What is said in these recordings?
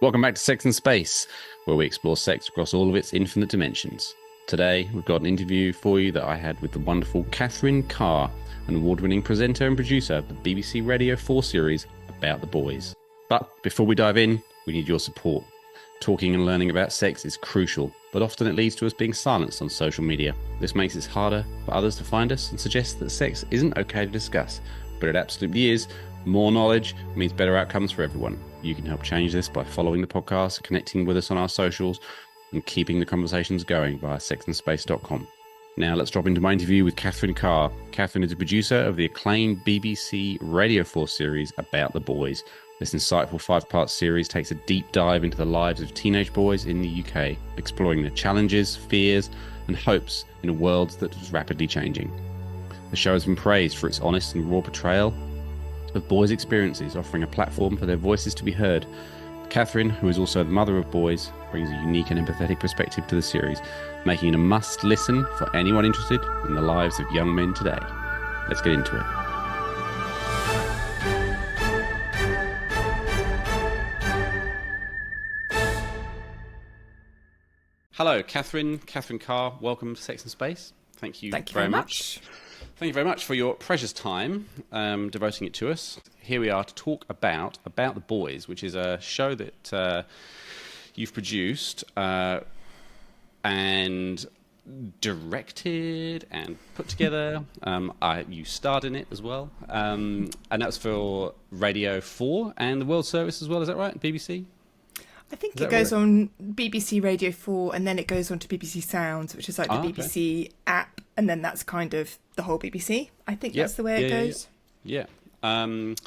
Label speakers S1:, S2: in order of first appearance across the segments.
S1: Welcome back to Sex and Space, where we explore sex across all of its infinite dimensions. Today, we've got an interview for you that I had with the wonderful Catherine Carr, an award-winning presenter and producer of the BBC Radio 4 series About the Boys. But before we dive in, we need your support. Talking and learning about sex is crucial, but often it leads to us being silenced on social media. This makes it harder for others to find us and suggests that sex isn't okay to discuss, but it absolutely is. More knowledge means better outcomes for everyone. You can help change this by following the podcast, connecting with us on our socials, and keeping the conversations going via sexandspace.com. Now let's drop into my interview with Catherine Carr. Catherine is a producer of the acclaimed BBC Radio 4 series About the Boys. This insightful 5-part series takes a deep dive into the lives of teenage boys in the UK, exploring the challenges, fears, and hopes in a world that is rapidly changing. The show has been praised for its honest and raw portrayal of boys' experiences, offering a platform for their voices to be heard. Catherine, who is also the mother of boys, brings a unique and empathetic perspective to the series, making it a must-listen for anyone interested in the lives of young men today. Let's get into it. Hello, Catherine Carr. Welcome to Sex and Space. Thank you very much. Thank you very much for your precious time, devoting it to us. Here we are to talk about the Boys, which is a show that you've produced and directed and put together. You starred in it as well, and that's for Radio 4 and the World Service as well. Is that right? BBC?
S2: I think it goes on BBC Radio 4 and then it goes on to BBC Sounds, which is like the BBC app, and then that's kind of the whole BBC. I think that's the way it goes.
S1: Yeah. And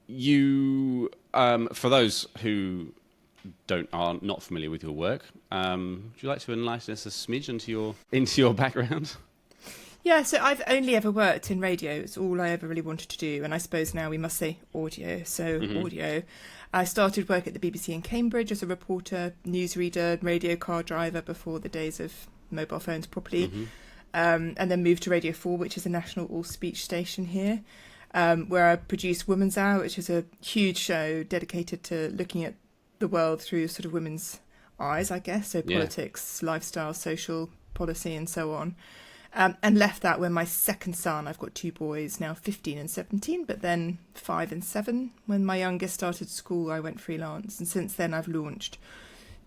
S1: you, for those who are not familiar with your work, would you like to enlighten us a smidge into your background?
S2: Yeah, so I've only ever worked in radio. It's all I ever really wanted to do. And I suppose now we must say audio. So audio. I started work at the BBC in Cambridge as a reporter, newsreader, radio car driver before the days of mobile phones properly. And then moved to Radio 4, which is a national all-speech station here, where I produced Woman's Hour, which is a huge show dedicated to looking at the world through sort of women's eyes, I guess. So politics, lifestyle, social policy, and so on. And left that when my second son, I've got 2 boys now, 15 and 17, but then 5 and 7. When my youngest started school, I went freelance. And since then, I've launched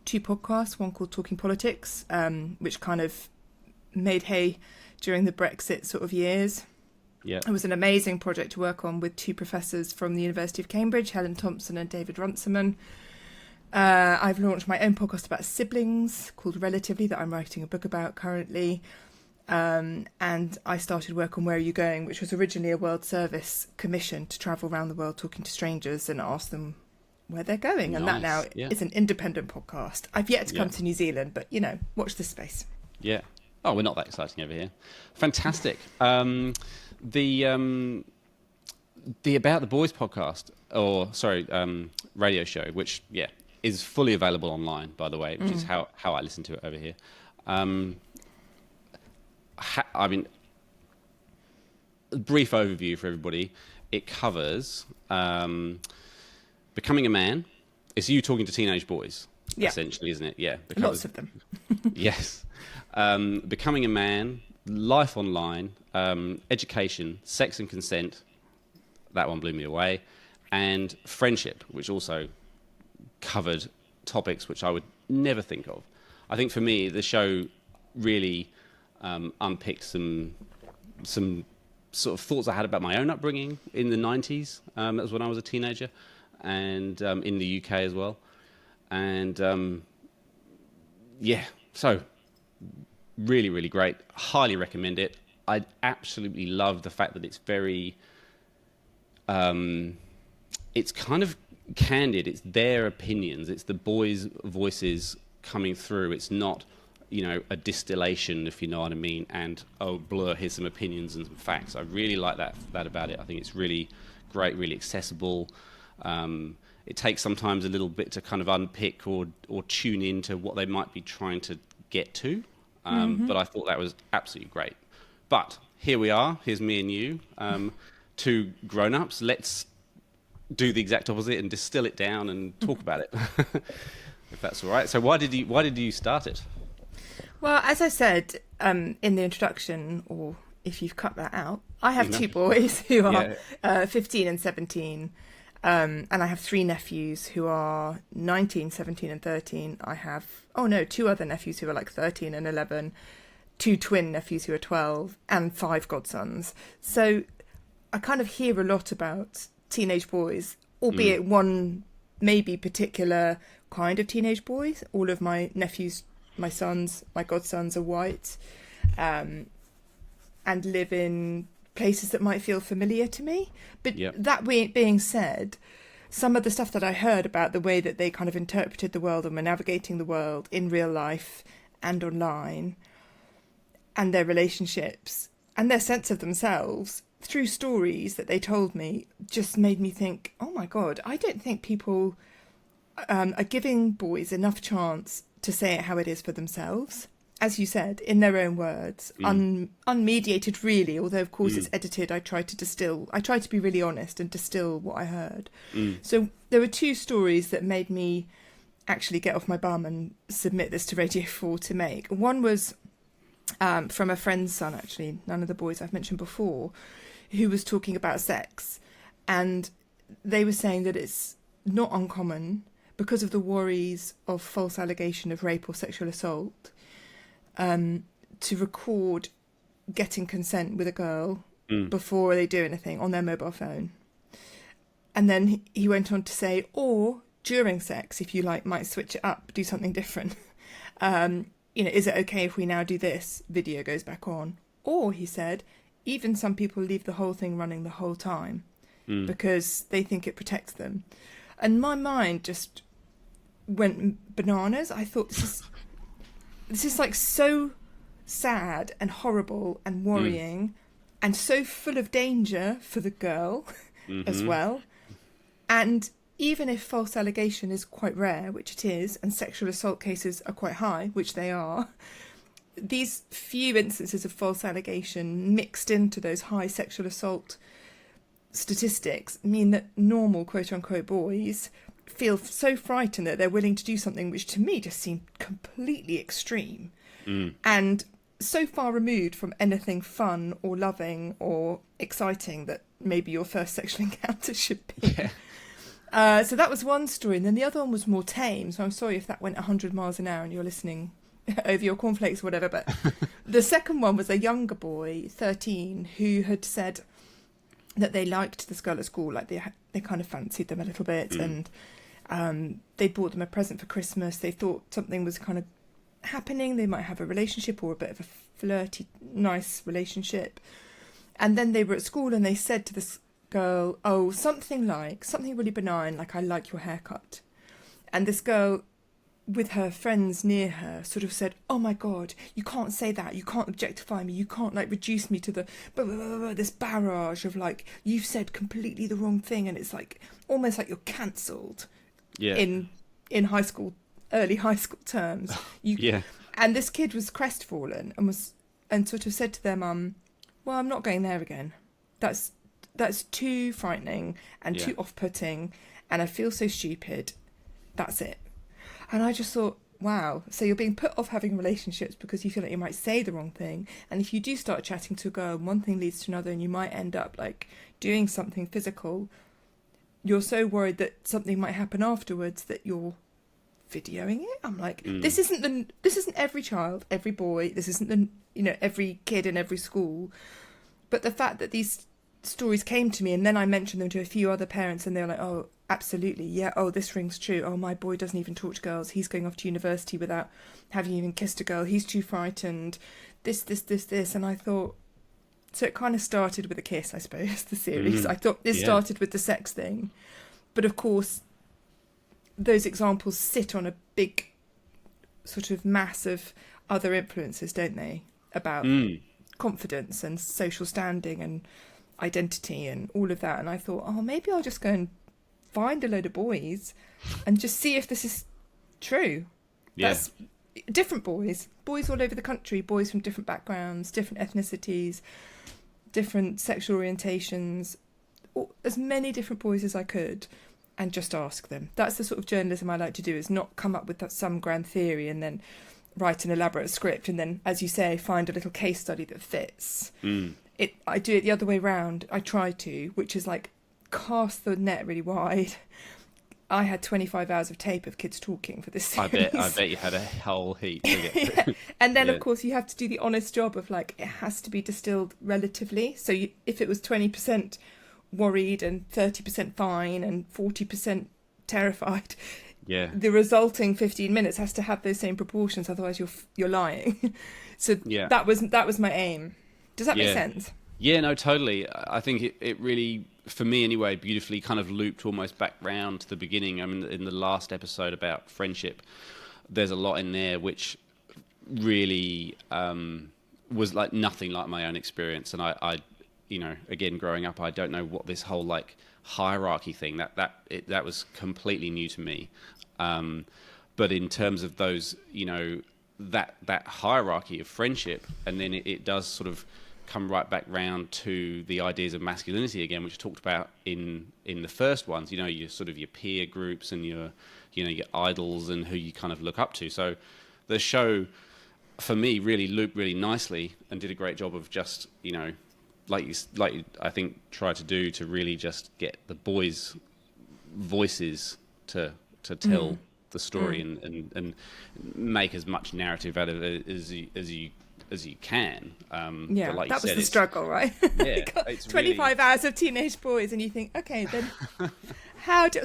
S2: 2 podcasts, one called Talking Politics, which kind of made hay during the Brexit sort of years.
S1: Yeah.
S2: It was an amazing project to work on with 2 professors from the University of Cambridge, Helen Thompson and David Runciman. I've launched my own podcast about siblings called Relatively, that I'm writing a book about currently. And I started work on Where Are You Going, which was originally a World Service commission to travel around the world talking to strangers and ask them where they're going. And that now is an independent podcast. I've yet to come to New Zealand, but, watch this space.
S1: Yeah. Oh, we're not that exciting over here. Fantastic. The About the Boys podcast, radio show, which, is fully available online, by the way, which is how I listen to it over here. I mean, a brief overview for everybody. It covers becoming a man. It's you talking to teenage boys, essentially, isn't it? Yeah.
S2: Lots of them.
S1: Yes. Becoming a man, life online, education, sex and consent. That one blew me away. And friendship, which also covered topics which I would never think of. I think for me, the show really unpicked some sort of thoughts I had about my own upbringing in the 90s. That was when I was a teenager, and in the UK as well. And so really, really great. Highly recommend it. I absolutely love the fact that it's very, it's kind of candid. It's their opinions. It's the boys' voices coming through. It's not, a distillation, if you know what I mean, and, here's some opinions and some facts. I really like that about it. I think it's really great, really accessible. It takes sometimes a little bit to kind of unpick or tune into what they might be trying to get to. But I thought that was absolutely great. But here we are. Here's me and you, 2 grown-ups. Let's do the exact opposite and distill it down and talk about it, if that's all right. So why did you start it?
S2: Well, as I said in the introduction, or if you've cut that out, I have two boys who are 15 and 17. And I have three nephews who are 19, 17 and 13. I have, two other nephews who are like 13 and 11, two twin nephews who are 12, and 5 godsons. So I kind of hear a lot about teenage boys, albeit one maybe particular kind of teenage boys. All of my nephews, my sons, my godsons are white, and live in places that might feel familiar to me. But that being said, some of the stuff that I heard about the way that they kind of interpreted the world and were navigating the world in real life and online, and their relationships and their sense of themselves through stories that they told me, just made me think, oh my God, I don't think people are giving boys enough chance to say it how it is for themselves. As you said, in their own words, unmediated really, although of course it's edited. I try to be really honest and distill what I heard. So there were 2 stories that made me actually get off my bum and submit this to Radio 4 to make. One was from a friend's son, actually, none of the boys I've mentioned before, who was talking about sex. And they were saying that it's not uncommon, because of the worries of false allegation of rape or sexual assault, to record getting consent with a girl before they do anything on their mobile phone. And then he went on to say, or during sex, if you like, might switch it up, do something different. Is it okay if we now do this? Video goes back on. Or, he said, even some people leave the whole thing running the whole time because they think it protects them. And my mind just went bananas. I thought, this is like so sad and horrible and worrying and so full of danger for the girl as well. And even if false allegation is quite rare, which it is, and sexual assault cases are quite high, which they are, these few instances of false allegation mixed into those high sexual assault statistics mean that normal quote-unquote boys feel so frightened that they're willing to do something which to me just seemed completely extreme and so far removed from anything fun or loving or exciting that maybe your first sexual encounter should be. So that was one story, and then the other one was more tame, so I'm sorry if that went 100 miles an hour and you're listening over your cornflakes or whatever, but the second one was a younger boy, 13, who had said that they liked this girl at school, like they kind of fancied them a little bit, and they bought them a present for Christmas. They thought something was kind of happening, they might have a relationship or a bit of a flirty, nice relationship. And then they were at school and they said to this girl, something really benign, like, I like your haircut. And this girl, with her friends near her, sort of said, oh my God, you can't say that, you can't objectify me, you can't like reduce me to the blah, blah, blah, blah, this barrage of like, you've said completely the wrong thing, and it's like almost like you're cancelled in high school, early high school terms. And this kid was crestfallen and sort of said to their mum, well, I'm not going there again. That's too frightening and too off-putting, and I feel so stupid. That's it. And I just thought, wow, so you're being put off having relationships because you feel like you might say the wrong thing. And if you do start chatting to a girl and one thing leads to another and you might end up like doing something physical, you're so worried that something might happen afterwards that you're videoing it. I'm like, this isn't every child, every boy, this isn't every kid in every school. But the fact that these stories came to me, and then I mentioned them to a few other parents, and they're like, oh, absolutely, yeah, oh, this rings true. Oh, my boy doesn't even talk to girls. He's going off to university without having even kissed a girl. He's too frightened. This. And I thought, so it kind of started with a kiss, I suppose, the series. I thought it started with the sex thing. But of course, those examples sit on a big sort of mass of other influences, don't they? About confidence and social standing and identity and all of that. And I thought, oh, maybe I'll just go and find a load of boys and just see if this is true. That's different boys all over the country, boys from different backgrounds, different ethnicities, different sexual orientations, as many different boys as I could and just ask them. That's the sort of journalism I like to do, is not come up with some grand theory and then write an elaborate script and then, as you say, find a little case study that fits. I do it the other way round. I try to, which is like cast the net really wide. I had 25 hours of tape of kids talking for this series.
S1: I bet you had a whole heap to get through.
S2: And then, of course, you have to do the honest job of, like, it has to be distilled relatively. So if it was 20% worried and 30% fine and 40% terrified, the resulting 15 minutes has to have those same proportions. Otherwise, you're lying. So that was my aim. Does that make sense?
S1: Yeah, no, totally. I think it really, for me anyway, beautifully kind of looped almost back round to the beginning. I mean, in the last episode about friendship, there's a lot in there which really was like nothing like my own experience. And I again, growing up, I don't know what this whole like hierarchy thing, that was completely new to me. But in terms of those, that hierarchy of friendship, and then it does sort of come right back round to the ideas of masculinity again, which I talked about in the first ones. Your sort of your peer groups and your idols and who you kind of look up to. So the show, for me, really looped really nicely and did a great job of just like I think tried to do, to really just get the boys' voices to tell the story and make as much narrative out of it as you can. But like
S2: that
S1: you said,
S2: was the struggle, right?
S1: Yeah, it's
S2: 25 hours of teenage boys, and you think, okay, then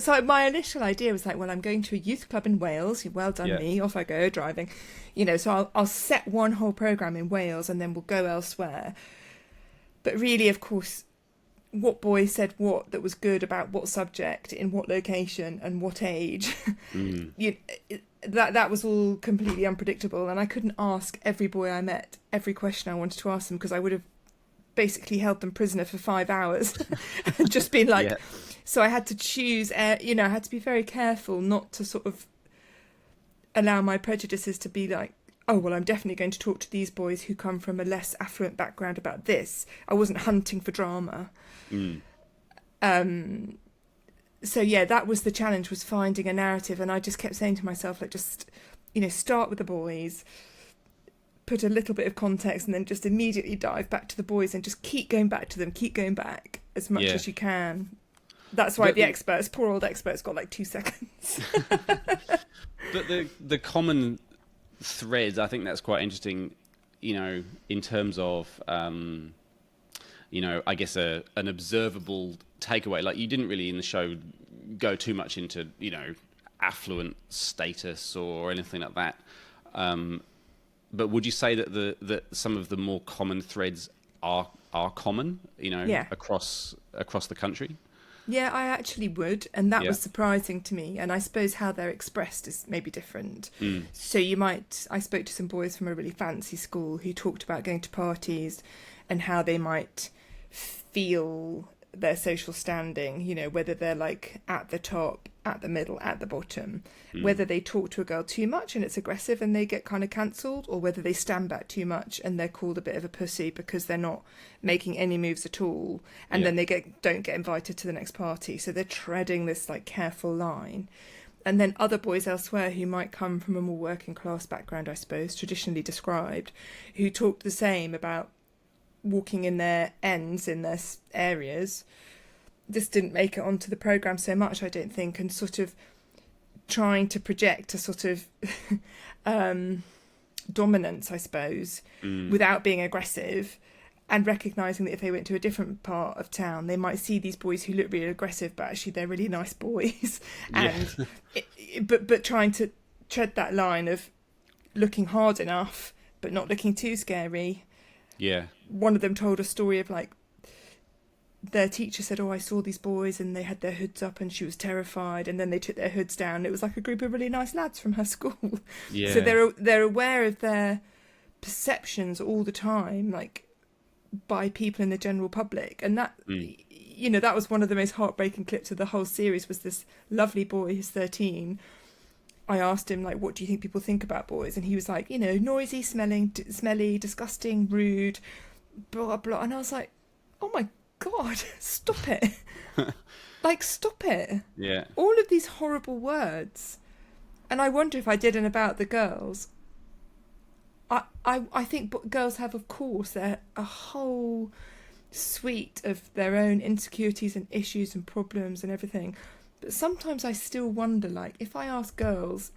S2: so my initial idea was like, well, I'm going to a youth club in Wales. Well done, me. Off I go driving. So I'll set one whole program in Wales, and then we'll go elsewhere. But really, of course, what boy said what that was good about what subject, in what location, and what age, that was all completely unpredictable. And I couldn't ask every boy I met every question I wanted to ask them, because I would have basically held them prisoner for 5 hours and just been like... So I had to choose, I had to be very careful not to sort of allow my prejudices to be like, oh, well, I'm definitely going to talk to these boys who come from a less affluent background about this. I wasn't hunting for drama. So, that was the challenge, was finding a narrative. And I just kept saying to myself, like, just, start with the boys, put a little bit of context, and then just immediately dive back to the boys and just keep going back to them, keep going back as much as you can. That's why poor old experts got like 2 seconds.
S1: But the common threads, I think that's quite interesting, in terms of, I guess an observable takeaway. Like, you didn't really in the show go too much into, affluent status or anything like that. But would you say that that some of the more common threads are common, across the country?
S2: Yeah, I actually would, and that was surprising to me. And I suppose how they're expressed is maybe different. So I spoke to some boys from a really fancy school who talked about going to parties and how they might feel their social standing, whether they're like at the top, at the middle, at the bottom, whether they talk to a girl too much and it's aggressive and they get kind of cancelled, or whether they stand back too much and they're called a bit of a pussy because they're not making any moves at all, and then they don't get invited to the next party. So they're treading this like careful line. And then other boys elsewhere who might come from a more working class background, I suppose, traditionally described, who talked the same about walking in their ends in their areas. This didn't make it onto the programme so much, I don't think, and sort of trying to project a sort of dominance, I suppose, without being aggressive, and recognising that if they went to a different part of town, they might see these boys who look really aggressive, but actually they're really nice boys. And but trying to tread that line of looking hard enough, but not looking too scary.
S1: Yeah.
S2: One of them told a story of like, their teacher said, oh, I saw these boys and they had their hoods up and she was terrified, and then they took their hoods down. It was like a group of really nice lads from her school. Yeah. So they're aware of their perceptions all the time, like by people in the general public. And that, that was one of the most heartbreaking clips of the whole series, was this lovely boy who's 13. I asked him, like, what do you think people think about boys? And he was like, noisy, smelly, disgusting, rude, blah, blah. And I was like, oh my God, stop it. Like, stop it.
S1: Yeah.
S2: All of these horrible words. And I wonder if I did an About the Girls. I think girls have, of course, a whole suite of their own insecurities and issues and problems and everything. But sometimes I still wonder, like, if I ask girls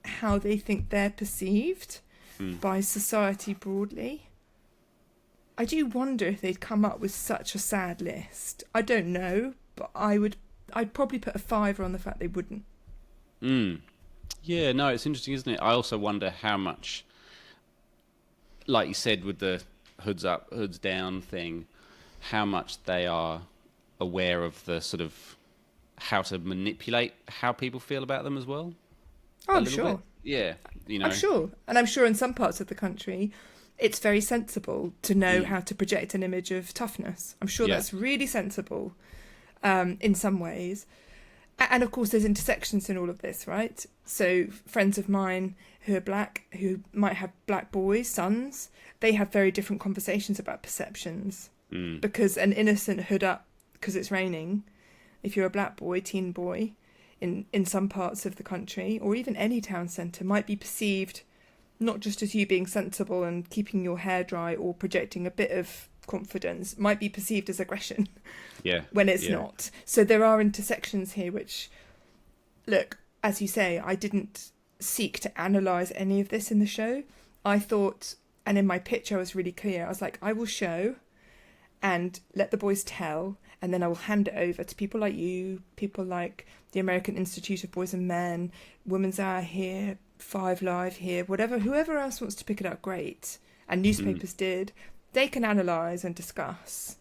S2: how they think they're perceived by society broadly, I do wonder if they'd come up with such a sad list. I don't know, but I'd probably put a 5 on the fact they wouldn't.
S1: Yeah, no, it's interesting, isn't it? I also wonder how much, like you said, with the hoods up, hoods down thing, how much they are aware of the sort of how to manipulate how people feel about them as well.
S2: Oh, I'm sure.
S1: Bit. Yeah, you know.
S2: I'm sure. And I'm sure in some parts of the country, it's very sensible to know how to project an image of toughness. I'm sure that's really sensible in some ways. And of course, there's intersections in all of this, right? So friends of mine who are black, who might have black boys, sons, they have very different conversations about perceptions. Because an innocent hood up because it's raining, if you're a black boy, teen boy, in some parts of the country, or even any town centre, might be perceived not just as you being sensible and keeping your hair dry or projecting a bit of confidence, might be perceived as aggression when it's not. So there are intersections here which, look, as you say, I didn't seek to analyse any of this in the show. I thought, and in my pitch I was really clear, I was like, I will show and let the boys tell, and then I will hand it over to people like you, people like the American Institute of Boys and Men, Women's Hour here, 5 Live here, whoever else wants to pick it up, great. And newspapers did. They can analyse and discuss.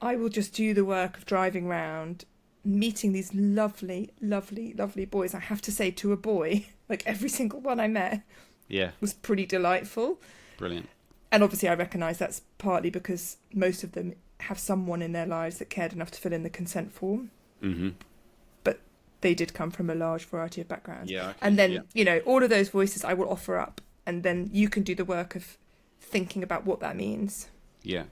S2: I will just do the work of driving around, meeting these lovely, lovely, lovely boys. I have to say, to a boy, like every single one I met was pretty delightful.
S1: Brilliant.
S2: And obviously I recognise that's partly because most of them have someone in their lives that cared enough to fill in the consent form. But they did come from a large variety of backgrounds. And then, you know, all of those voices I will offer up, and then you can do the work of thinking about what that means. Yeah,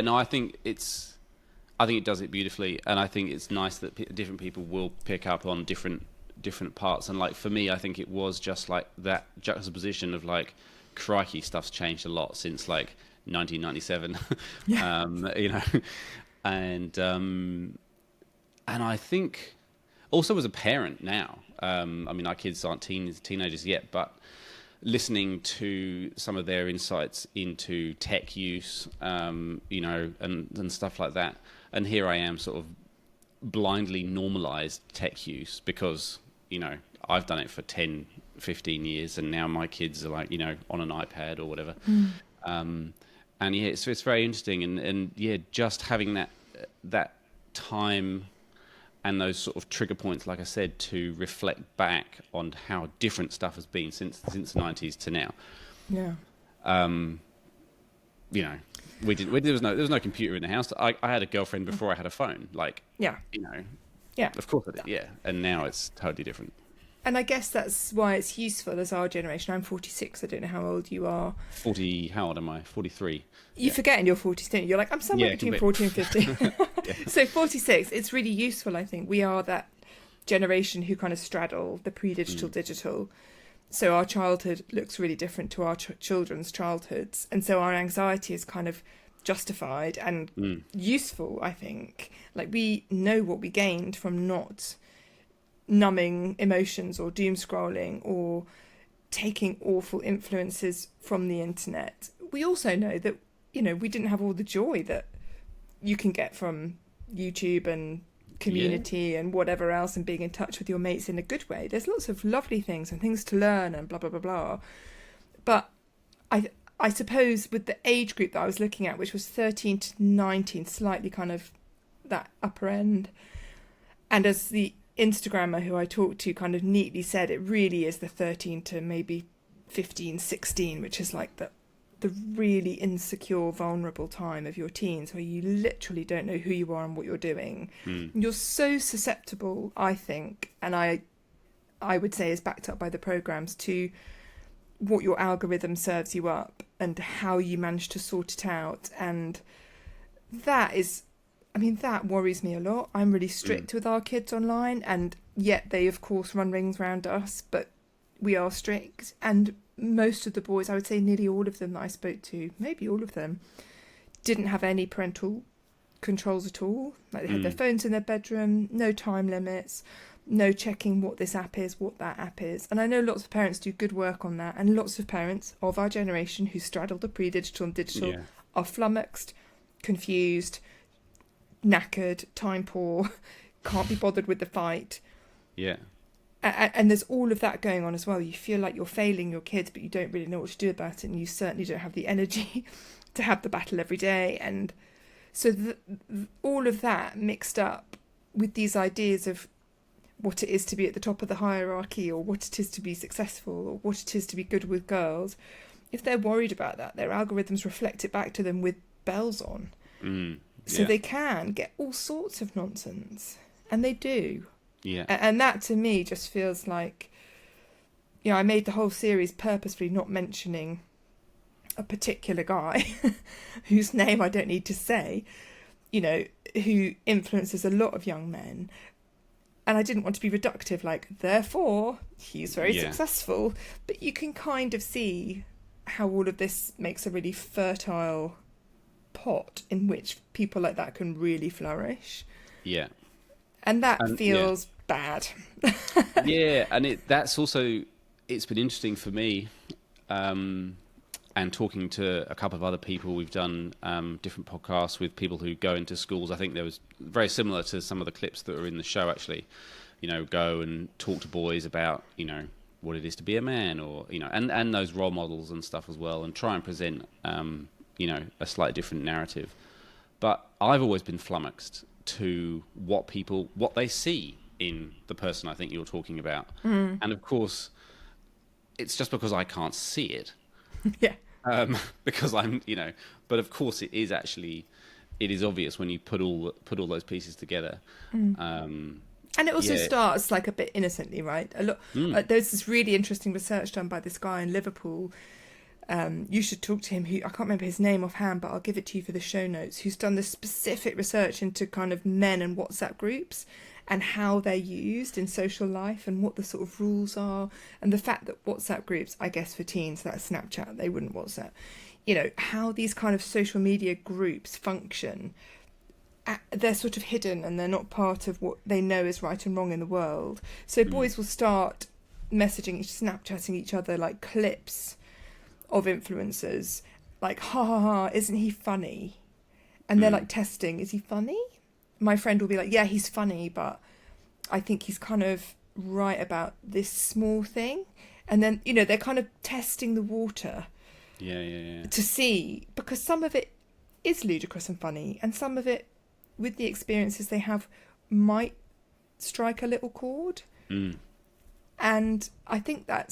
S2: no, I think it does it beautifully, and I think it's nice that different people will pick up on different parts. And like for me, I think it was just like that juxtaposition of like, crikey, stuff's changed a lot since like 1997. You know, and I think also as a parent now, I mean, our kids aren't teenagers yet, but listening to some of their insights into tech use, you know, and stuff like that. And here I am sort of blindly normalized tech use because, you know, I've done it for 10, 15 years, and now my kids are like, you know, on an iPad or whatever. And yeah, it's very interesting. And yeah, just having that time and those sort of trigger points, like I said, to reflect back on how different stuff has been since the 90s to now. Yeah.
S1: You know, there was no computer in the house. I had a girlfriend before I had a phone. Like, you know, of course I did. Yeah. And now it's totally different.
S2: And I guess that's why it's useful as our generation. I'm 46. I don't know how old you are.
S1: 40. How old am I? 43.
S2: You forget in your 40s, don't you? You're like, I'm somewhere between 40 and 50. So 46, it's really useful, I think. We are that generation who kind of straddle the pre-digital, digital. So our childhood looks really different to our children's childhoods. And so our anxiety is kind of justified and useful, I think. Like, we know what we gained from not numbing emotions or doom scrolling or taking awful influences from the internet. We also know that, you know, we didn't have all the joy that you can get from YouTube and community and whatever else, and being in touch with your mates in a good way. There's lots of lovely things and things to learn and blah, blah, blah, blah. But I suppose with the age group that I was looking at, which was 13 to 19, slightly kind of that upper end, and as the Instagrammer who I talked to kind of neatly said, it really is the 13 to maybe 15, 16, which is like the really insecure, vulnerable time of your teens where you literally don't know who you are and what you're doing. You're so susceptible, I think, and I would say is backed up by the programs, to what your algorithm serves you up and how you manage to sort it out. And that is, I mean, that worries me a lot. I'm really strict with our kids online, and yet they, of course, run rings around us, but we are strict. And most of the boys, I would say nearly all of them that I spoke to, maybe all of them, didn't have any parental controls at all. Like they had their phones in their bedroom, no time limits, no checking what this app is, what that app is. And I know lots of parents do good work on that, and lots of parents of our generation who straddle the pre-digital and digital are flummoxed, confused, knackered, time poor, can't be bothered with the fight.
S1: Yeah.
S2: And there's all of that going on as well. You feel like you're failing your kids, but you don't really know what to do about it, and you certainly don't have the energy to have the battle every day. And so all of that mixed up with these ideas of what it is to be at the top of the hierarchy, or what it is to be successful, or what it is to be good with girls, if they're worried about that, their algorithms reflect it back to them with bells on. So they can get all sorts of nonsense, and they do.
S1: Yeah.
S2: And that to me just feels like, you know, I made the whole series purposefully not mentioning a particular guy whose name I don't need to say, you know, who influences a lot of young men. And I didn't want to be reductive, like, therefore, he's very successful. But you can kind of see how all of this makes a really fertile pot in which people like that can really flourish. Yeah. And that feels bad.
S1: Yeah, and that's also, it's been interesting for me, and talking to a couple of other people. We've done different podcasts with people who go into schools. I think there was very similar to some of the clips that are in the show, actually. You know, go and talk to boys about, you know, what it is to be a man, or, you know, and those role models and stuff as well, and try and present, you know, a slightly different narrative. But I've always been flummoxed to what they see in the person I think you're talking about. And of course, it's just because I can't see it.
S2: Yeah.
S1: Because I'm, you know, but of course it is obvious when you put all those pieces together.
S2: And it also starts like a bit innocently, right? There's this really interesting research done by this guy in Liverpool. You should talk to him. I can't remember his name offhand, but I'll give it to you for the show notes. Who's done this specific research into kind of men and WhatsApp groups and how they're used in social life and what the sort of rules are, and the fact that WhatsApp groups, I guess for teens, that's Snapchat, they wouldn't WhatsApp. You know, how these kind of social media groups function. They're sort of hidden and they're not part of what they know is right and wrong in the world. So boys will start messaging, Snapchatting each other like clips of influencers, like, ha ha ha, isn't he funny? And they're like testing, is he funny? My friend will be like, yeah, he's funny, but I think he's kind of right about this small thing. And then, you know, they're kind of testing the water to see, because some of it is ludicrous and funny, and some of it, with the experiences they have, might strike a little chord. And I think I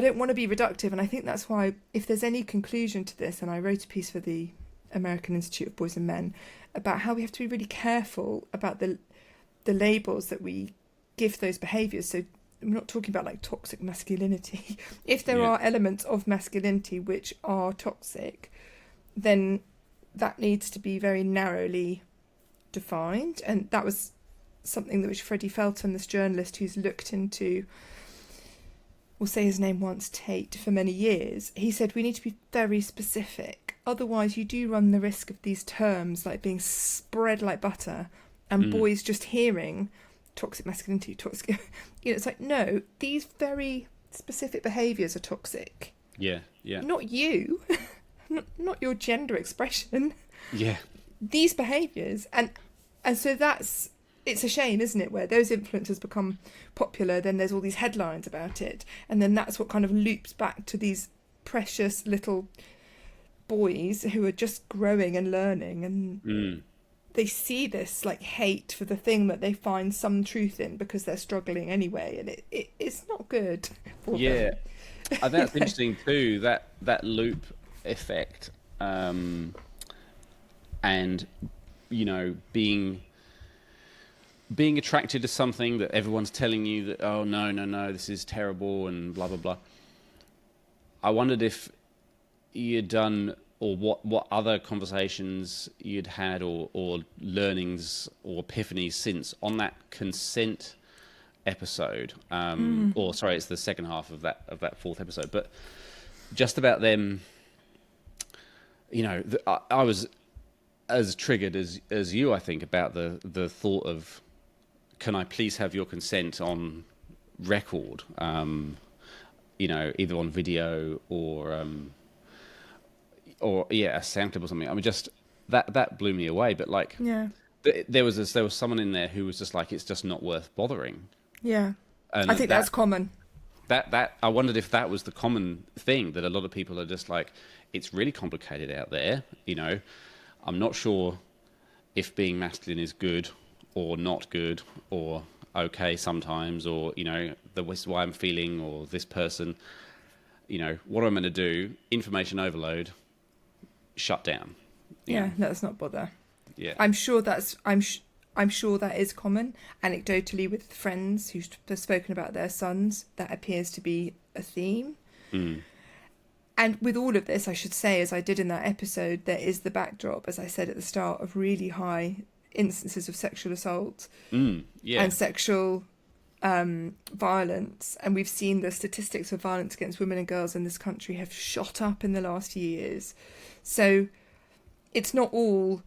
S2: don't want to be reductive, and I think that's why, if there's any conclusion to this, and I wrote a piece for the American Institute of Boys and Men about how we have to be really careful about the labels that we give those behaviours. So we're not talking about like toxic masculinity. If there are elements of masculinity which are toxic, then that needs to be very narrowly defined. And that was something that which Freddie Felton, this journalist who's looked into, we'll say his name once, Tate, for many years, he said we need to be very specific. Otherwise, you do run the risk of these terms like being spread like butter, and boys just hearing toxic masculinity, toxic. You know, it's like, no, these very specific behaviours are toxic.
S1: Yeah.
S2: Not you, not your gender expression.
S1: Yeah.
S2: These behaviours, and so it's a shame, isn't it, where those influencers become popular, then there's all these headlines about it, and then that's what kind of loops back to these precious little boys who are just growing and learning, and they see this like hate for the thing that they find some truth in because they're struggling anyway, and it's not good for them.
S1: And that's interesting too, that loop effect, and, you know, being attracted to something that everyone's telling you that, oh, no, this is terrible and blah, blah, blah. I wondered if you'd done or what other conversations you'd had, or learnings or epiphanies since on that consent episode, or sorry, it's the second half of that fourth episode, but just about them. I was as triggered as you, I think, about the thought of, can I please have your consent on record? Either on video or a sound clip or something. I mean, just that blew me away. But like,
S2: Yeah.
S1: there was someone in there who was just like, it's just not worth bothering.
S2: Yeah.
S1: And
S2: I think that's common.
S1: That I wondered if that was the common thing, that a lot of people are just like, it's really complicated out there. I'm not sure if being masculine is good or not good, or okay sometimes, or this is why I'm feeling, or this person, what am I going to do? Information overload, shut down.
S2: Yeah, let's not bother.
S1: Yeah,
S2: I'm sure I'm sure that is common. Anecdotally, with friends who've spoken about their sons, that appears to be a theme. And with all of this, I should say, as I did in that episode, there is the backdrop, as I said at the start, of really high instances of sexual assault and sexual violence. And we've seen the statistics of violence against women and girls in this country have shot up in the last few years. So it's not all,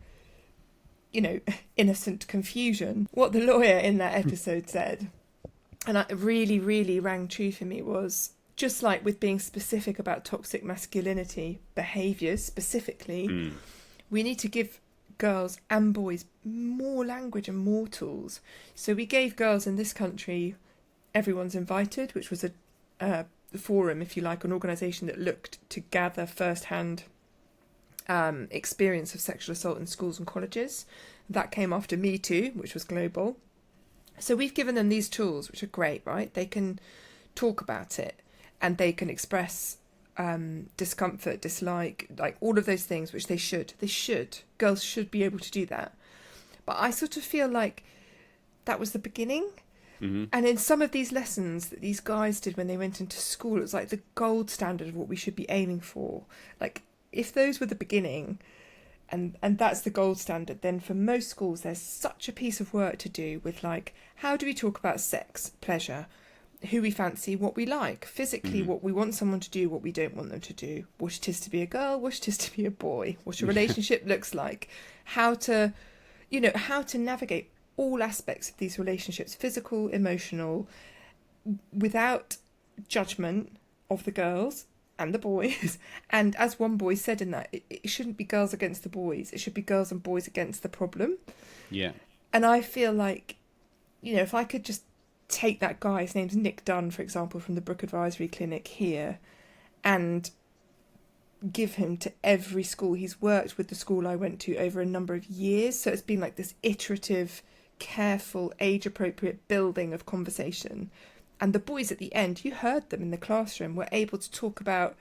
S2: innocent confusion. What the lawyer in that episode said, and it really, really rang true for me, was, just like with being specific about toxic masculinity behaviours specifically, we need to give girls and boys more language and more tools. So we gave girls in this country Everyone's Invited, which was a forum, if you like, an organisation that looked to gather first-hand experience of sexual assault in schools and colleges. That came after Me Too, which was global. So we've given them these tools, which are great, right? They can talk about it, and they can express discomfort, dislike, like all of those things, which they should. Girls should be able to do that. But I sort of feel like that was the beginning. And in some of these lessons that these guys did when they went into school, it was like the gold standard of what we should be aiming for. Like, if those were the beginning, and that's the gold standard, then for most schools there's such a piece of work to do with, like, how do we talk about sex, pleasure, who we fancy, what we like, physically, what we want someone to do, what we don't want them to do, what it is to be a girl, what it is to be a boy, what a relationship looks like, how to navigate all aspects of these relationships, physical, emotional, without judgment of the girls and the boys. And as one boy said in that, it shouldn't be girls against the boys, it should be girls and boys against the problem.
S1: Yeah.
S2: And I feel like, if I could just take that guy, his name's Nick Dunn, for example, from the Brook Advisory Clinic here, and give him to every school. He's worked with the school I went to over a number of years, so it's been like this iterative, careful, age-appropriate building of conversation. And the boys at the end, you heard them in the classroom, were able to talk about,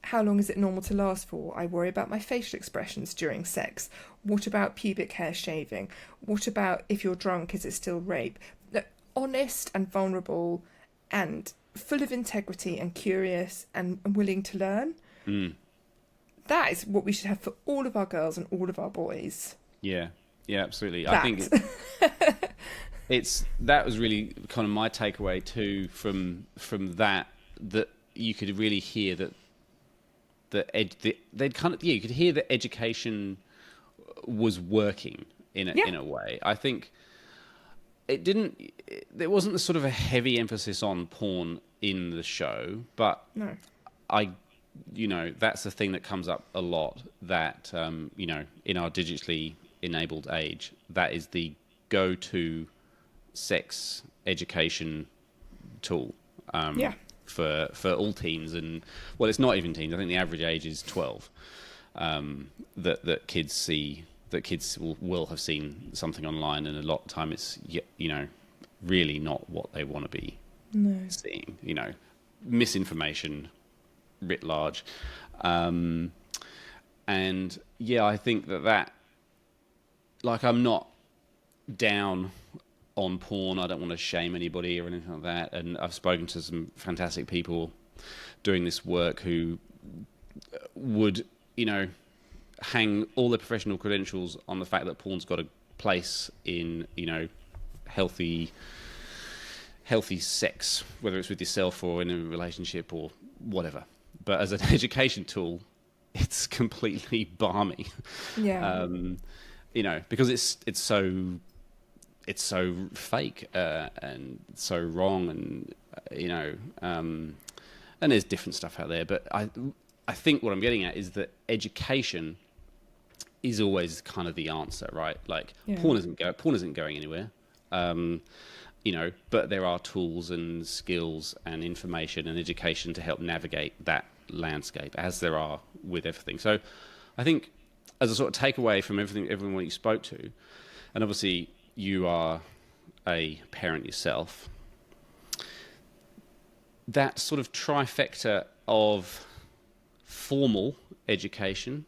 S2: how long is it normal to last for? I worry about my facial expressions during sex. What about pubic hair shaving? What about if you're drunk, is it still rape? Honest and vulnerable and full of integrity and curious and willing to learn. That is what we should have for all of our girls and all of our boys.
S1: Yeah, absolutely. I think that was really kind of my takeaway too from that you could really hear you could hear that education was working in a way. I think there wasn't the sort of a heavy emphasis on porn in the show, but
S2: no.
S1: That's the thing that comes up a lot, that in our digitally enabled age, that is the go-to sex education tool for all teens. And well, it's not even teens, I think the average age is 12, that kids see, that kids will have seen something online, and a lot of time it's really not what they want to be seeing. Misinformation writ large, and I think that like, I'm not down on porn. I don't want to shame anybody or anything like that. And I've spoken to some fantastic people doing this work who would hang all their professional credentials on the fact that porn's got a place in, healthy sex, whether it's with yourself or in a relationship or whatever. But as an education tool, it's completely balmy.
S2: Yeah.
S1: Because it's so fake and so wrong, and and there's different stuff out there. But I think what I'm getting at is that education is always kind of the answer, right? Like porn isn't going anywhere. But there are tools and skills and information and education to help navigate that landscape, as there are with everything. So I think, as a sort of takeaway from everyone you spoke to, and obviously you are a parent yourself, that sort of trifecta of formal education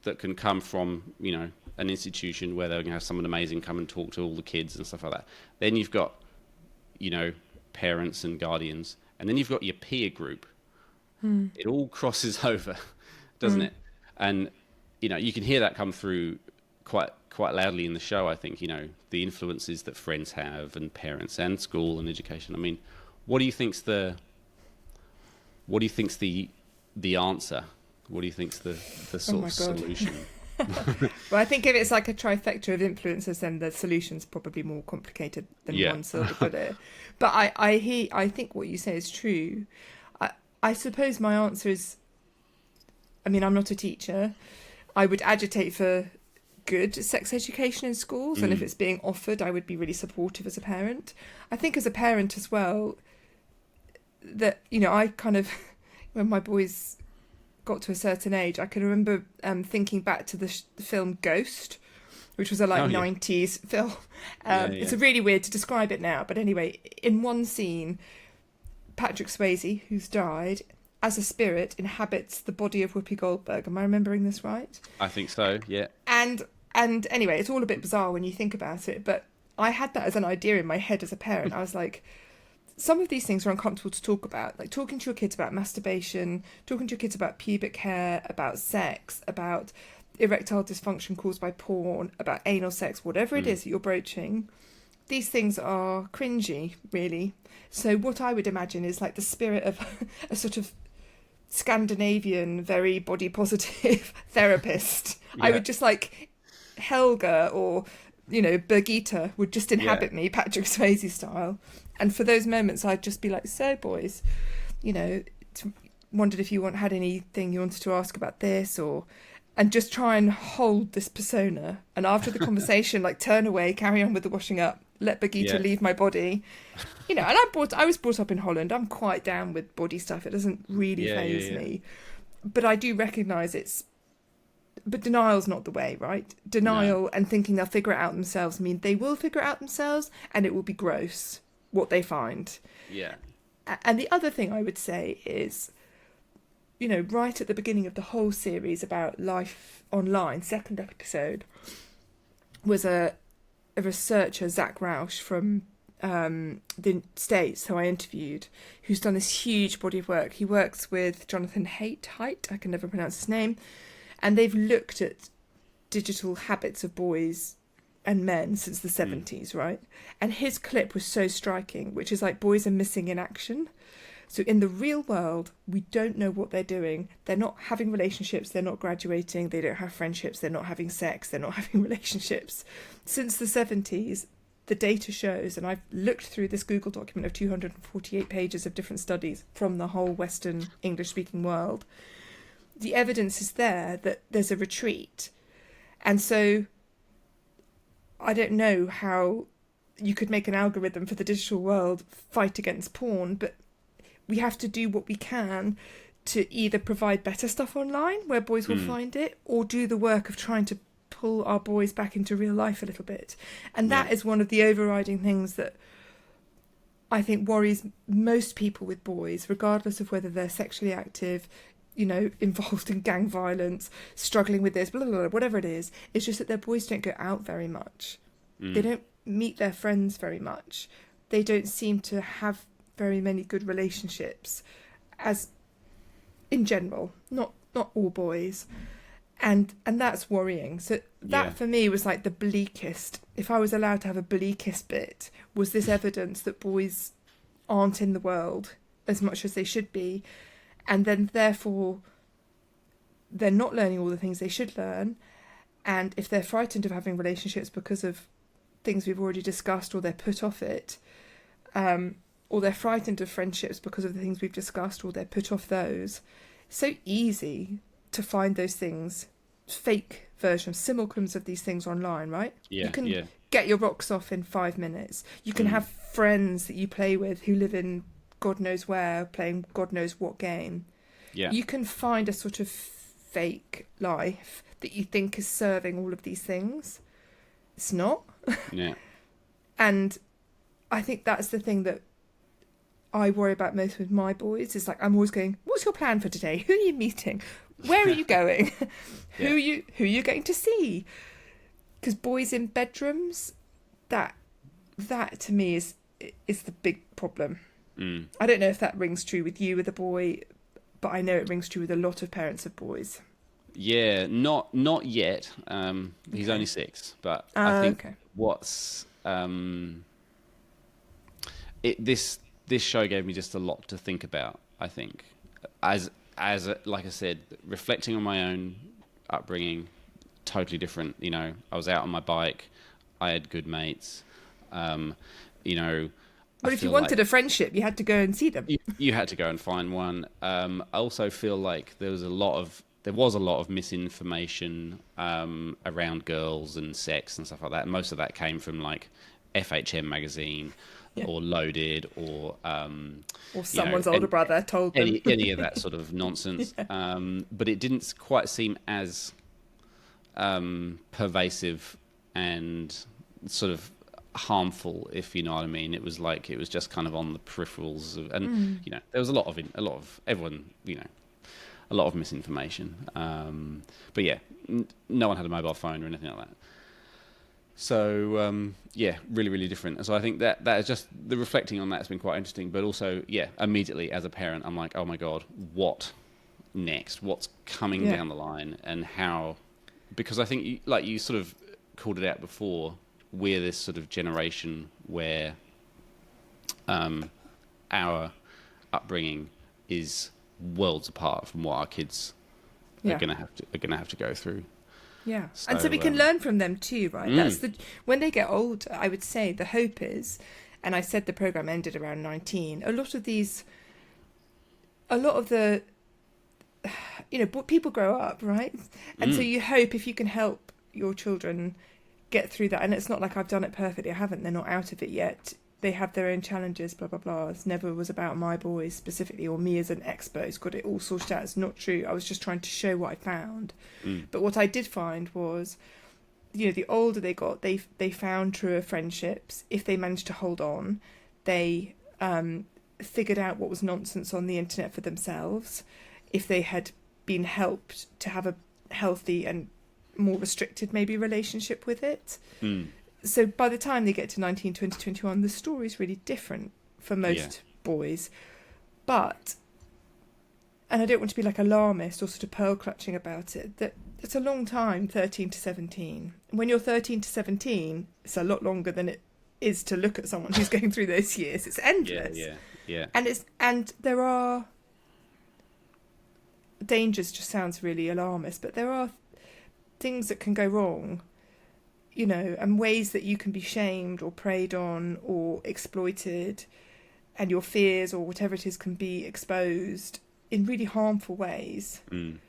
S1: that can come from, an institution where they're going to have someone amazing come and talk to all the kids and stuff like that. Then you've got, parents and guardians, and then you've got your peer group. It all crosses over, doesn't it? And, you can hear that come through quite loudly in the show, I think, the influences that friends have, and parents and school and education. I mean, what do you think's the answer? What do you think's the sort of solution?
S2: Well, I think if it's like a trifecta of influences, then the solution's probably more complicated than one sort of put it. But I think what you say is true. I suppose my answer is, I mean, I'm not a teacher. I would agitate for good sex education in schools, and if it's being offered, I would be really supportive as a parent. I think as a parent as well, that, I kind of, when my boys got to a certain age, I can remember thinking back to the film Ghost, which was a 90s film. It's really weird to describe it now, but anyway, in one scene, Patrick Swayze, who's died, as a spirit inhabits the body of Whoopi Goldberg. Am I remembering this right?
S1: I think so, yeah.
S2: And anyway, it's all a bit bizarre when you think about it, but I had that as an idea in my head as a parent. I was like, some of these things are uncomfortable to talk about, like talking to your kids about masturbation, talking to your kids about pubic hair, about sex, about erectile dysfunction caused by porn, about anal sex, whatever it is that you're broaching. These things are cringy, really. So what I would imagine is like the spirit of a sort of Scandinavian, very body positive therapist. I would just like Helga or, Birgitta would just inhabit me, Patrick Swayze style. And for those moments, I'd just be like, so boys, wondered if you had anything you wanted to ask about this, and just try and hold this persona. And after the conversation, like turn away, carry on with the washing up, let Birgitta leave my body. And I was brought up in Holland. I'm quite down with body stuff. It doesn't really faze me. But I do recognise but denial's not the way, right? Denial and thinking they'll figure it out themselves mean they will figure it out themselves, and it will be gross what they find.
S1: Yeah.
S2: And the other thing I would say is, right at the beginning of the whole series about life online, second episode, was a researcher, Zach Roush, from the States, who I interviewed, who's done this huge body of work. He works with Jonathan Haidt, I can never pronounce his name, and they've looked at digital habits of boys and men since the 70s, right? And his clip was so striking, which is like boys are missing in action. So in the real world, we don't know what they're doing. They're not having relationships. They're not graduating. They don't have friendships. They're not having sex. They're not having relationships. Since the 70s, the data shows, and I've looked through this Google document of 248 pages of different studies from the whole Western English-speaking world, the evidence is there that there's a retreat. And so I don't know how you could make an algorithm for the digital world fight against porn, but we have to do what we can to either provide better stuff online where boys will find it, or do the work of trying to pull our boys back into real life a little bit. And that is one of the overriding things that I think worries most people with boys, regardless of whether they're sexually active, involved in gang violence, struggling with this, blah, blah, blah, whatever it is. It's just that their boys don't go out very much. They don't meet their friends very much. They don't seem to have very many good relationships, as in general, not all boys. and that's worrying. So that
S1: Yeah.
S2: for me was like the bleakest, if I was allowed to have a bleakest bit, was this evidence that boys aren't in the world as much as they should be, and then therefore they're not learning all the things they should learn. And if they're frightened of having relationships because of things we've already discussed, or they're put off it, or they're frightened of friendships because of the things we've discussed, or they're put off those, it's so easy to find those things, fake versions, simulacrums of these things online, right?
S1: Yeah,
S2: You can
S1: yeah.
S2: get your rocks off in 5 minutes. You can have friends that you play with who live in God knows where, playing God knows what game.
S1: Yeah.
S2: You can find a sort of fake life that you think is serving all of these things. It's not.
S1: Yeah.
S2: And I think that's the thing that I worry about most with my boys. Is like, I'm always going, what's your plan for today? Who are you meeting? Where are you going?
S1: Yeah.
S2: Who are you going to see? Because boys in bedrooms, that to me is the big problem. I don't know if that rings true with you with a boy, but I know it rings true with a lot of parents of boys.
S1: Yeah, not yet. He's only 6, but I think
S2: Okay.
S1: what's this show gave me just a lot to think about. I think as like I said, reflecting on my own upbringing, totally different. You know, I was out on my bike, I had good mates. You know,
S2: But if you wanted a friendship, you had to go and see them.
S1: you had to go and find one. I also feel like there was a lot of misinformation around girls and sex and stuff like that. And most of that came from like FHM magazine or Loaded or
S2: Someone's older brother told them.
S1: any of that sort of nonsense. But it didn't quite seem as pervasive and sort of harmful, if you know what I mean. It was just kind of on the peripherals and you know, there was a lot of everyone, you know, a lot of misinformation. But yeah, no one had a mobile phone or anything like that. So yeah, really, really different. And so I think that is just the reflecting on that has been quite interesting. But also, yeah, immediately as a parent, I'm like, oh my God, what next? What's coming down the line? And how? Because I think, like you sort of called it out before, we're this sort of generation where our upbringing is worlds apart from what our kids are gonna have to go through.
S2: Yeah,
S1: So,
S2: and so we can learn from them too, right? That's when they get older. I would say the hope is, and I said the program ended around 19. A lot of the, you know, people grow up, right? And so you hope if you can help your children get through that, and it's not like I've done it perfectly. I haven't. They're not out of it yet. They have their own challenges, blah, blah, blah. It never was about my boys specifically or me as an expert who's got it all sorted out. It's not true. I was just trying to show what I found. But what I did find was, you know, the older they got, they found truer friendships. If they managed to hold on, they figured out what was nonsense on the internet for themselves. If they had been helped to have a healthy and more restricted maybe relationship with it. So by the time they get to 19, 20, 21, the story's really different for most boys. But, and I don't want to be like alarmist or sort of pearl clutching about it, that it's a long time, 13 to 17. When you're 13 to 17, it's a lot longer than it is to look at someone who's going through those years. It's endless.
S1: Yeah.
S2: And there are dangers, just sounds really alarmist, but there are things that can go wrong, you know, and ways that you can be shamed or preyed on or exploited, and your fears or whatever it is can be exposed in really harmful ways. And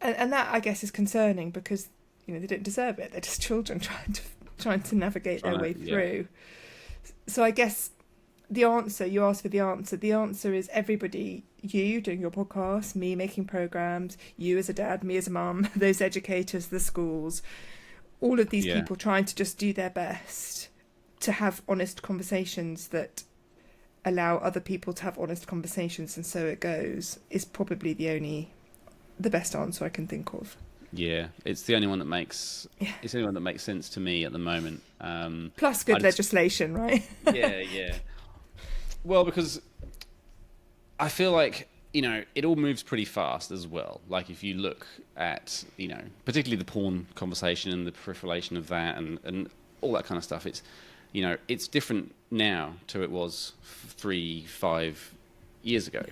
S2: that, I guess, is concerning because, you know, they don't deserve it. They're just children trying to navigate their way through. So I guess the answer, you asked for the answer is everybody, you doing your podcast, me making programs, you as a dad, me as a mum, those educators, the schools, all of these people trying to just do their best to have honest conversations that allow other people to have honest conversations, and so it goes, is probably the best answer I can think of.
S1: Yeah, it's the only one that makes sense to me at the moment.
S2: Plus good legislation, right?
S1: Yeah. Well, because I feel like it all moves pretty fast as well. Like if you look at, particularly the porn conversation and the proliferation of that and all that kind of stuff, it's different now to it was 3-5 years ago.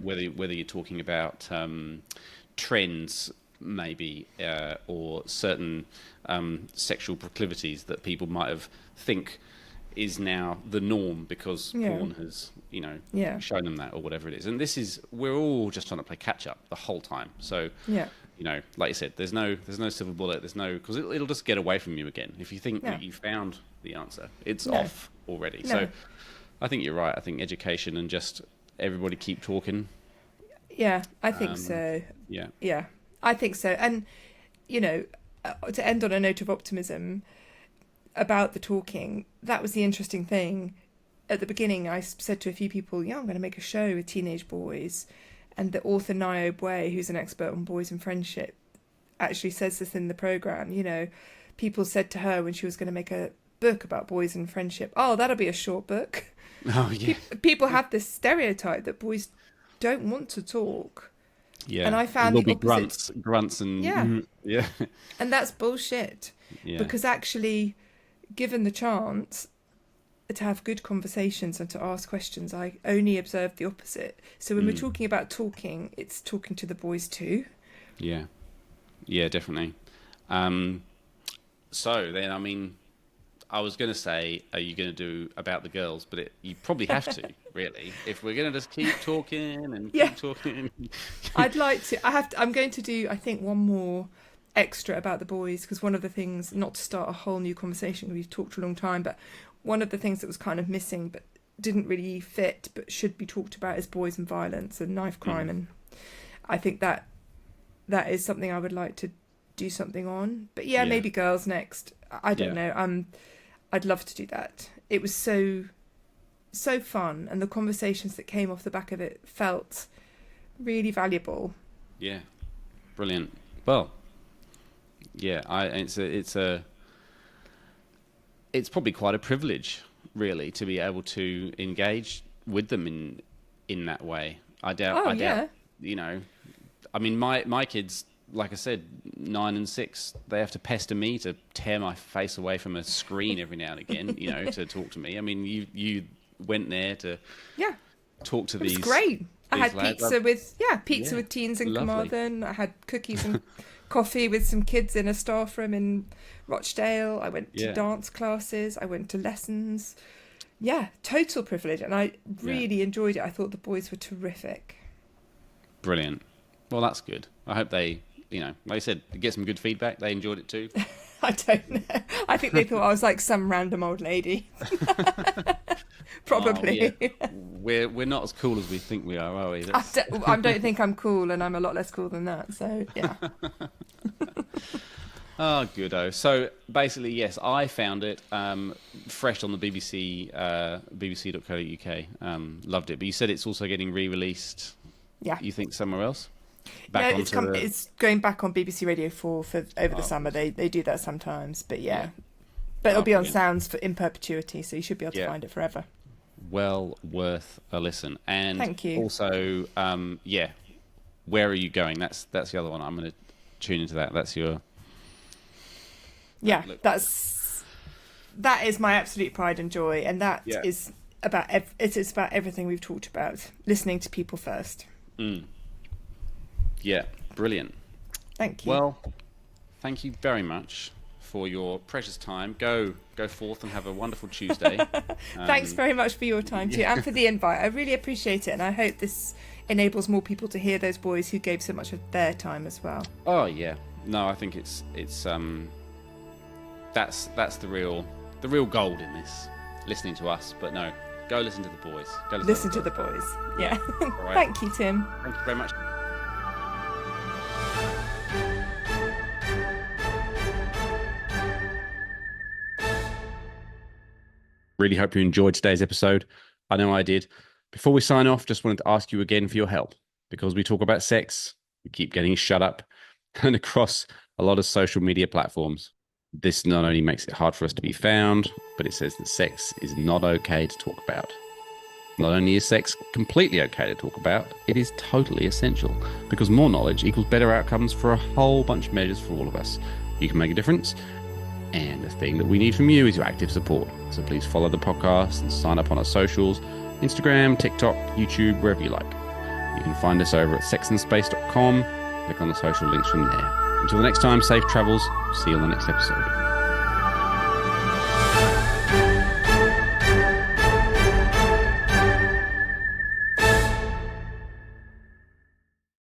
S1: Whether you're talking about trends maybe or certain sexual proclivities that people might have think is now the norm because porn has shown them that or whatever it is. And we're all just trying to play catch up the whole time. So like you said, there's no silver bullet, because it'll just get away from you again. If you think that you found the answer, it's off already. So I think you're right. I think education and just everybody keep talking.
S2: I think so.
S1: Yeah,
S2: I think so. And to end on a note of optimism about the talking, that was the interesting thing. At the beginning, I said to a few people, I'm going to make a show with teenage boys. And the author Niobe Way, who's an expert on boys and friendship, actually says this in the programme. People said to her when she was going to make a book about boys and friendship, that'll be a short book.
S1: Oh, yeah.
S2: People have this stereotype that boys don't want to talk.
S1: Yeah.
S2: And I found the opposite.
S1: Grunts and... Yeah.
S2: And that's bullshit.
S1: Yeah.
S2: Because actually, given the chance to have good conversations and to ask questions, I only observed the opposite. So when we're talking about talking, it's talking to the boys too.
S1: Yeah. Yeah, definitely. So then, I was going to say, are you going to do about the girls? But you probably have to, really. If we're going to just keep talking and keep talking.
S2: I'd like to. I'm going to do, I think, one more extra about the boys, because one of the things, not to start a whole new conversation, we've talked for a long time, but one of the things that was kind of missing but didn't really fit but should be talked about is boys and violence and knife crime. And I think that is something I would like to do something on. But maybe girls next. I don't know. I'd love to do that. It was so fun, and the conversations that came off the back of it felt really valuable. Yeah,
S1: brilliant. Well, it's probably quite a privilege, really, to be able to engage with them in that way. I doubt. My kids, like I said, 9 and 6, they have to pester me to tear my face away from a screen every now and again, to talk to me. You went there to talk to these.
S2: It was great. I had
S1: lads.
S2: pizza with teens in
S1: lovely.
S2: Carmarthen. I had cookies and coffee with some kids in a staff room in Rochdale. I went to dance classes. I went to lessons. Yeah, total privilege. And I really enjoyed it. I thought the boys were terrific.
S1: Brilliant. Well, that's good. I hope they, like I said, get some good feedback. They enjoyed it too.
S2: I don't know. I think they thought I was like some random old lady. Probably.
S1: We're not as cool as we think we are we?
S2: I don't think I'm cool, and I'm a lot less cool than that. So, yeah.
S1: Oh, good-o. So, basically, yes, I found it fresh on the BBC, bbc.co.uk. Loved it. But you said it's also getting re-released, you think, somewhere else?
S2: It's going back on BBC Radio 4 for over the summer. They do that sometimes, but But it'll be on Sounds in perpetuity, so you should be able to find it forever.
S1: Well worth a listen. And
S2: thank you.
S1: Also, where are you going? That's the other one. I'm going to tune into that. That's your...
S2: Yeah, that is my absolute pride and joy, and that is about it's about everything we've talked about. Listening to people first.
S1: Yeah, brilliant.
S2: Thank you.
S1: Well, thank you very much for your precious time. Go forth and have a wonderful Tuesday.
S2: Thanks very much for your time too, and for the invite. I really appreciate it, and I hope this enables more people to hear those boys who gave so much of their time as well.
S1: Oh yeah, no, I think it's that's the real gold in this. Listening to us, but no, go listen to the boys. Go
S2: listen to the boys. Yeah.
S1: Right.
S2: Thank you, Tim.
S1: Thank you very much. Really hope you enjoyed today's episode. I know I did. Before we sign off, just wanted to ask you again for your help, because we talk about sex, we keep getting shut up, and across a lot of social media platforms. This not only makes it hard for us to be found, but it says that sex is not okay to talk about. Not only is sex completely okay to talk about, it is totally essential, because more knowledge equals better outcomes for a whole bunch of measures for all of us. You can make a difference, and the thing that we need from you is your active support. So please follow the podcast and sign up on our socials, Instagram, TikTok, YouTube, wherever you like. You can find us over at sexandspace.com. Click on the social links from there. Until the next time, safe travels. See you on the next episode.